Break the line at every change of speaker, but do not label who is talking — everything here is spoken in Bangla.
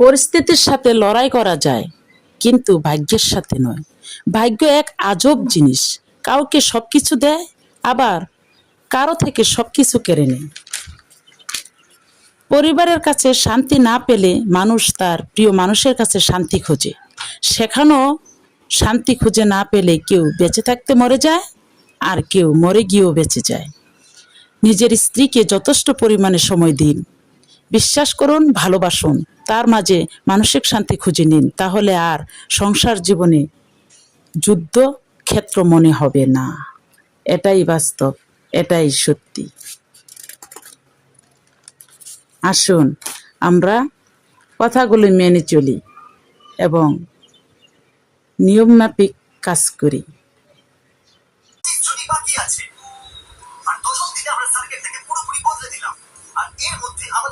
পরিস্থিতির সাথে লড়াই করা যায়, কিন্তু ভাগ্যের সাথে নয়। ভাগ্য এক আজব জিনিস, কাউকে সবকিছু দেয়, আবার কারো থেকে সবকিছু কেড়ে নেয়। পরিবারের কাছে শান্তি না পেলে মানুষ তার প্রিয় মানুষের কাছে শান্তি খোঁজে। সেখানেও শান্তি খুঁজে না পেলে কেউ বেঁচে থাকতে মরে যায়, আর কেউ মরে গিয়েও বেঁচে যায়। নিজের স্ত্রীকে যথেষ্ট পরিমাণে সময় দিন, বিশ্বাস করুন, ভালোবাসুন, তার মাঝে মানসিক শান্তি খুঁজে নিন, তাহলে আর সংসার জীবনে যুদ্ধ ক্ষেত্র মনে হবে না। এটাই বাস্তব, এটাই সত্যি। আসুন আমরা কথাগুলি মেনে চলি এবং নিয়মমাফিক কাজ করি।